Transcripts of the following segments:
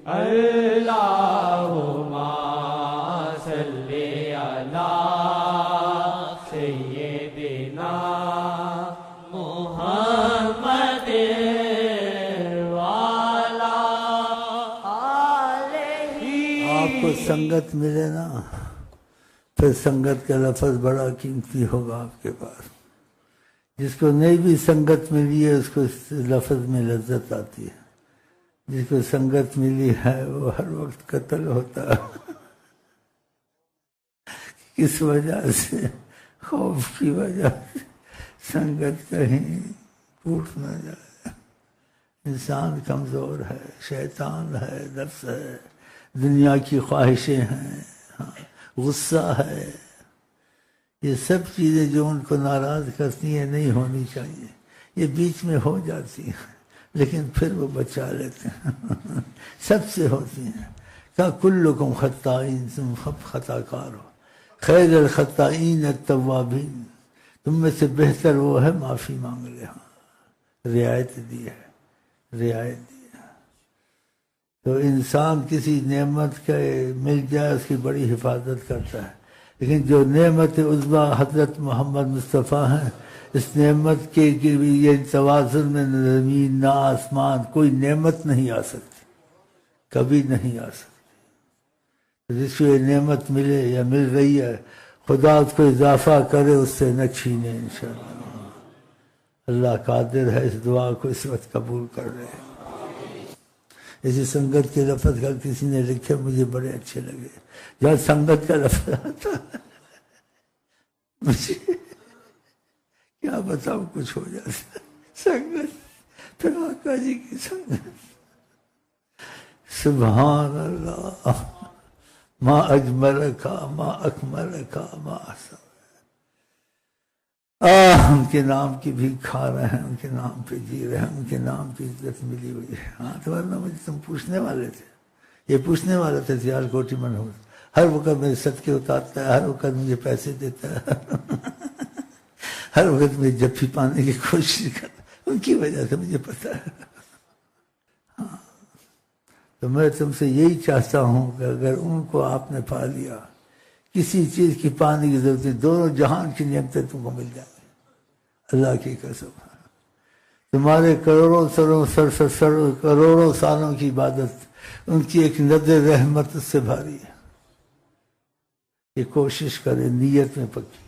اللہم صلی علی سیدنا محمد وعلی آلہ۔ آپ کو سنگت ملے نا، پھر سنگت کا لفظ بڑا قیمتی ہوگا آپ کے پاس۔ جس کو نہیں بھی سنگت ملی ہے اس کو اس لفظ میں لذت آتی ہے، جس کو سنگت ملی ہے وہ ہر وقت قتل ہوتا ہے۔ کس وجہ سے؟ خوف کی وجہ سے سنگت کہیں ٹوٹ نہ جائے۔ انسان کمزور ہے، شیطان ہے، نفس ہے، دنیا کی خواہشیں ہیں، غصہ ہے، یہ سب چیزیں جو ان کو ناراض کرتی ہیں نہیں ہونی چاہیے، یہ بیچ میں ہو جاتی ہیں لیکن پھر وہ بچا لیتے ہیں۔ سب سے ہوتی ہیں۔ کہ کلکم خطائین، تم سب خطا کار ہو، خیر الخطائین التوابین، تم میں سے بہتر وہ ہے معافی مانگ لے۔ ہاں رعایت دی ہے، رعایت دی ہے۔ تو انسان کسی نعمت کے مل جائے اس کی بڑی حفاظت کرتا ہے، لیکن جو نعمت عظمیٰ حضرت محمد مصطفیٰ ہیں، اس نعمت کے یہ توازن میں نہ زمین نہ آسمان کوئی نعمت نہیں آ سکتی، کبھی نہیں آ سکتی۔ جس کو یہ نعمت ملے یا مل رہی ہے خدا اس کو اضافہ کرے، اس سے نہ چھینے انشاءاللہ۔ اللہ قادر ہے اس دعا کو اس وقت قبول کر رہے ہیں۔ اسی سنگت کے لفظ کا کسی نے لکھے مجھے بڑے اچھے لگے، جہاں سنگت کا لفظ آتا مجھے کیا بتاؤں، کچھ ہو جاتا سنگت، پھر آقا جی کی سنگت۔ سبحان اللہ، ما اجملکا ما اکملکا ما احسن۔ ان کے نام کی بھی کھا رہے ہیں، ان کے نام پہ جی رہے ہیں، ان کے نام کی عزت ملی ہوئی ہے۔ ہاں تو ورنہ مجھے تم پوچھنے والے تھے، یہ پوچھنے والے تھے سیال کوٹی منہوس، ہر وقت میرے صدقے اتارتا ہے، ہر وقت مجھے پیسے دیتا ہے، ہر وقت میں جفی پانے کی کوشش کرتا، ان کی وجہ سے مجھے پتا ہے۔ ہاں تو میں تم سے یہی چاہتا ہوں کہ اگر ان کو آپ نے پا لیا، کسی چیز کی پانے کی ضرورت نہیں، دونوں جہان کی نعمتیں تم کو مل جائیں گی۔ اللہ کی قسم، تمہارے کروڑوں سالوں کی عبادت ان کی ایک نظر رحمت سے بھاری ہے۔ یہ کوشش کریں نیت میں پکی،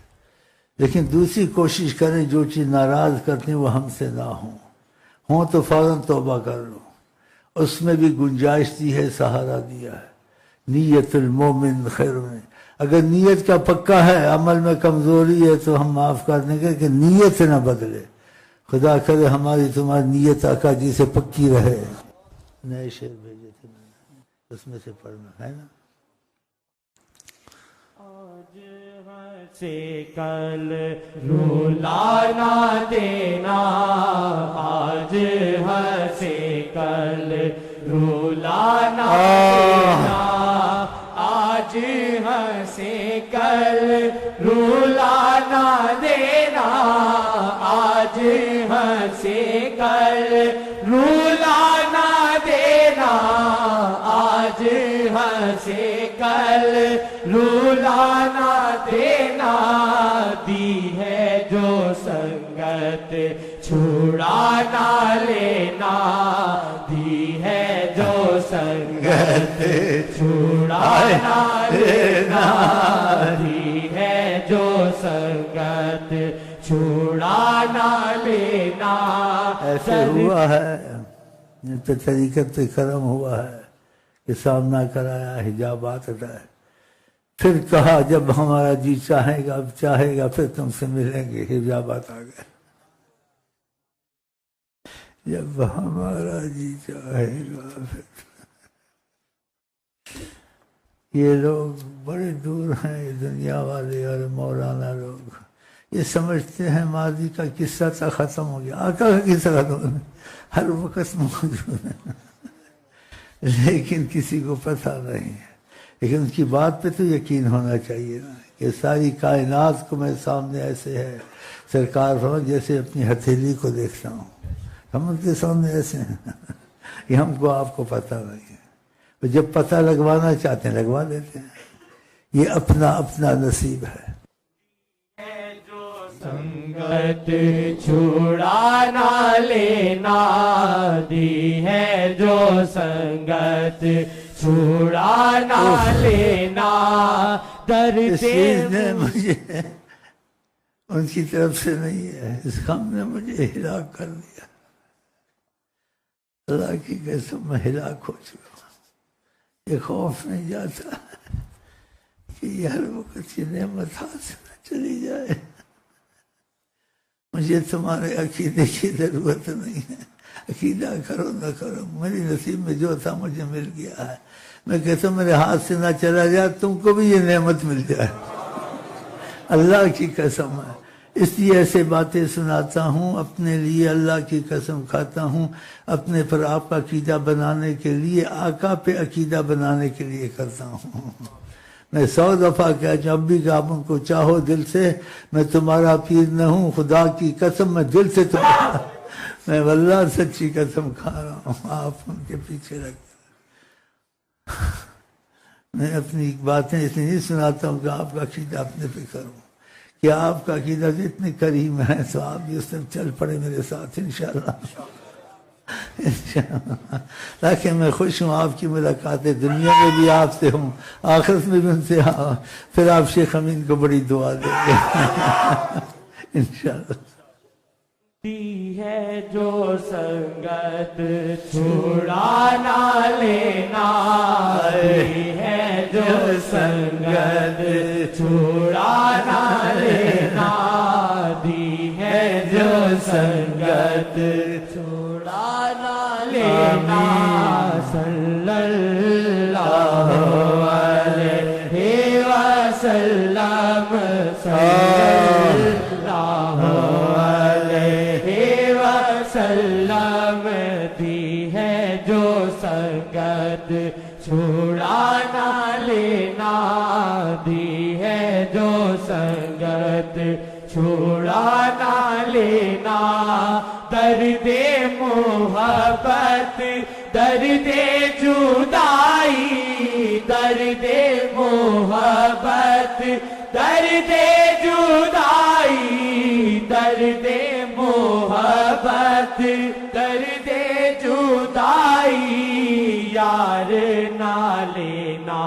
لیکن دوسری کوشش کریں جو چیز ناراض کرتی ہیں وہ ہم سے نہ ہوں تو فوراً توبہ کر لو، اس میں بھی گنجائش دی ہے، سہارا دیا ہے۔ نیت المومن خیر میں، اگر نیت کا پکا ہے عمل میں کمزوری ہے تو ہم معاف کر دیں گے کہ نیت نہ بدلے۔ خدا کرے ہماری تمہاری نیت آقا جی سے پکی رہے۔ نئے شعر بھیجے تھے میں نے، اس میں سے پڑھنا ہے نا۔ آج سے کل رولا نہ دینا، آج سے کل رولا نہ دینا، آج سے کل رولا نہ دینا، آج سے کل رولا نہ دینا، آج سے کل رولا نہ دینا، دی ہے جو سنگت چھڑا نہ لینا، دی ہے جو سنگت چھڑا نہ لینا، دی ہے جو سنگت چھڑا نہ لینا۔ ایسے ہوا ہے، ان پہ طریقت پہ کرم ہوا ہے کہ سامنا کرایا، حجابات ہٹائے، پھر کہا جب ہمارا جی چاہے گا، اب چاہے گا پھر تم سے ملیں گے، حجابات آ گئے۔ جب ہمارا جی چاہے گا پھر۔ یہ لوگ بڑے دور ہیں، یہ دنیا والے اور مولانا لوگ، یہ سمجھتے ہیں ماضی کا قصہ تھا ختم ہو گیا، آقا کا قصہ ختم ہو گیا، ہر وقت موجود ہے، لیکن کسی کو پتہ نہیں ہے۔ لیکن ان کی بات پہ تو یقین ہونا چاہیے نا کہ ساری کائنات کو میں سامنے ایسے ہے، سرکار فرماتے جیسے اپنی ہتھیلی کو دیکھتا ہوں، ہم ان کے سامنے ایسے ہیں کہ ہم کو آپ کو پتہ نہیں ہے۔ جب پتہ لگوانا چاہتے ہیں لگوا دیتے ہیں. یہ اپنا اپنا نصیب ہے. سنگت چھڑا نہ لینا دی ہے جو سنگت چھڑا نہ لینا درد اس چیز نے مجھے ان کی طرف سے نہیں ہے، اس غم نے مجھے ہلاک کر دیا. اللہ کی قسم میں ہلاک ہو چکا ہوں. یہ خوف نہیں جاتا کہ یہ ہر وقت یہ نعمت ہاتھ سے نہ چلی جائے. مجھے تمہارے عقیدے کی ضرورت نہیں ہے. عقیدہ کرو نہ کرو، میری نصیب میں جو تھا مجھے مل گیا ہے. میں کہتا ہوں میرے ہاتھ سے نہ چلا جائے، تم کو بھی یہ نعمت مل جائے. اللہ کی قسم ہے. اس لیے ایسے باتیں سناتا ہوں، اپنے لیے اللہ کی قسم کھاتا ہوں، اپنے پر آپ کا عقیدہ بنانے کے لیے، آقا پہ عقیدہ بنانے کے لیے کرتا ہوں. میں 100 دفعہ کہتا ہوں، اب بھی کہ آپ ان کو چاہو دل سے، میں تمہارا پیر نہ ہوں، خدا کی قسم میں دل سے تمہارا، میں واللہ سچی قسم کھا رہا ہوں. آپ ان کے پیچھے لگتے. میں اپنی باتیں اس لیے نہیں سناتا ہوں کہ آپ کا عقیدہ اپنے پہ کروں. کہ آپ کا عقیدہ اتنے کریم ہے تو آپ بھی اس طرف چل پڑے میرے ساتھ انشاءاللہ. تاکہ میں خوش ہوں. آپ کی ملاقاتیں دنیا میں بھی آپ سے ہوں، آخرت میں بھی ان سے ہوں. پھر آپ شیخ امین کو بڑی دعا دیں گے انشاءاللہ. دی ہے جو سنگت چھڑا نہ لینا دی ہے جو سنگت چھڑا نہ لینا دی ہے جو سنگت چھڑا نہ لینا. صلی اللہ علیہ وسلم صلی اللہ سلام دی ہے جو سنگت چھڑا نہ لینا دی ہے جو سنگت چھڑا نہ لینا. درد محبت درد جدائی درد محبت درد جدائی درد محبت درد جدائی یار نہ لینا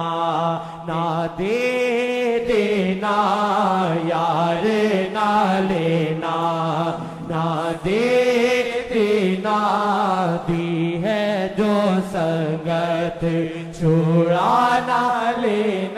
نہ دے دینا یار نہ لینا نہ دے دینا. دی ہے جو سنگت چھڑا نہ لینا